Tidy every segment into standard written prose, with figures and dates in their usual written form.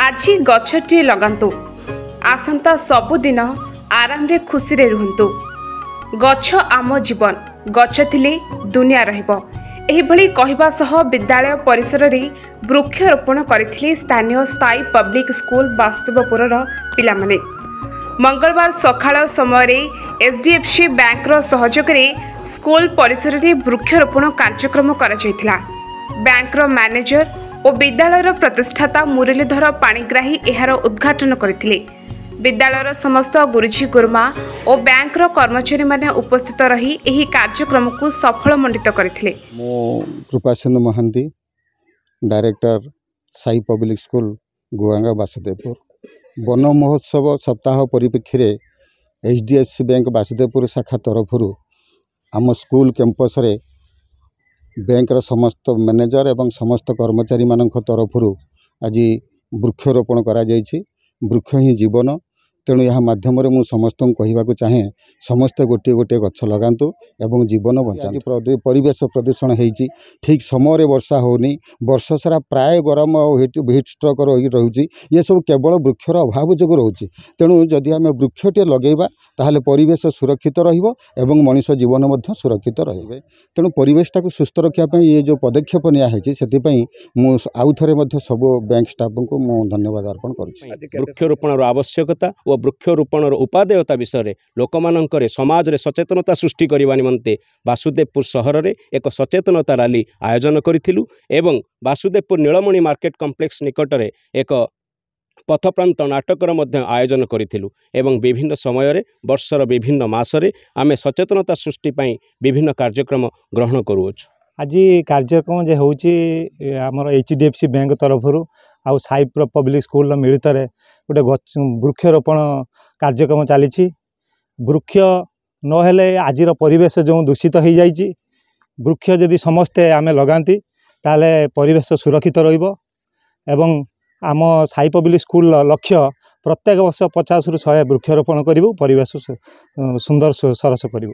আজি गछटी लगांतु आसंता सबुदिन आराम रे खुशी रे रुहंतु। गछ आम जीवन, गछ थिले दुनिया रहिबो। एही भली कहिबा सह विद्यालय परिसर रे वृक्षरोपण करथिले स्थानीय स्थायी पब्लिक स्कूल वास्तुबपुरर पिलामाने। मंगलवार सकाळ समय रे एचडीएफसी बैंक रो सहयोग रे स्कूल परिसर रे वृक्षरोपण कार्यक्रम करा जायतिला। बैंक रो मैनेजर और विद्यालयर प्रतिष्ठाता मुरलीधर पाणिग्राही एहार उद्घाटन करथिले। विद्यालयर समस्त गुरुजी गुरुमा और बैंक रो कर्मचारी माने उपस्थित रही एही कार्यक्रम को सफल मंडित करथिले। मो Kripachandra Mohanty, director Sai public school Guanga Basudevpur. वन महोत्सव सप्ताह परिप्रेक्षी रे एचडीएफसी बैंक वासुदेवपुर शाखा तरफ आम स्कूल कैंपस रे बैंक समस्त मैनेजर एवं समस्त कर्मचारी मान तरफ आज वृक्षरोपण करा जायछि। वृक्ष ही जीवन, तेणु यह माध्यम मु समस्त कहवाक चाहे समस्ते गोटे गोटे गछ लगातु एवं जीवन बचातु। परिवेश प्रदूषण होती ठीक समय वर्षा होनी, वर्ष सारा प्राय गरम हिट स्ट्रोक रोचे। ये सब केवल वृक्षर अभाव जो रोचे। तेणु जदि आम वृक्षटे लगेगा ताहले परिवेश सुरक्षित रहिबो एवं मनुष्य जीवन मध्य सुरक्षित रहिबे। तेणु परिवेशटा को सुस्थ रखापी ये जो पदक्षेप नियाहेछि सेथिपई मु आउ थरे मध्य सब बैंक स्टाफ को मु धन्यवाद अर्पण करुछि। वृक्षरोपण आवश्यकता और वृक्षरोपण उपादेयता विषय में लोक मानकर समाज रे सचेतनता सृष्टि करने निमंते वासुदेवपुर सहर में एक सचेतनता रैली आयोजन करिथिलु एवं वासुदेवपुर नीलमणि मार्केट कॉम्प्लेक्स निकट में एक पथप्रांत नाटकर मध्य आयोजन करिथिलु एवं विभिन्न समय रे वर्षर विभिन्न मासरे आमे सचेतनता सृष्टि पई विभिन्न कार्यक्रम ग्रहण करूछु। आज कार्यक्रम जे होउची हमर एचडीएफसी बैंक तरफरु आउ साई पब्लिक स्कूल मिलित गोटे वृक्षरोपण कार्यक्रम चली। वृक्ष नहेले आजिर परिवेश जो दूषित हो जाइए, वृक्ष जदि समस्ते आमे लगाती ताले परिवेश सुरक्षित रहिबो एवं आम साई पब्लिक स्कूल लक्ष्य प्रत्येक वर्ष 50 रु 100 वृक्षरोपण करिवु, परिवेश सुंदर सरस करिवु।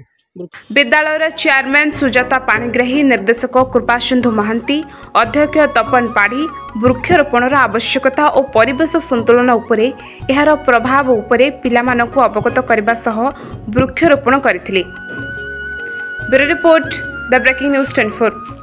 विद्यालयर चेयरमैन सुजाता पाणिग्राही, निर्देशक कृपाचंद्र महांती, अध्यक्ष तपन पाढ़ी वृक्षरोपणर आवश्यकता और परिवेश संतुलन उपरे एहार प्रभाव उपरे पिलामानकु अवगत करबा सह वृक्षरोपण करथिले। Bureau report, the breaking news 24।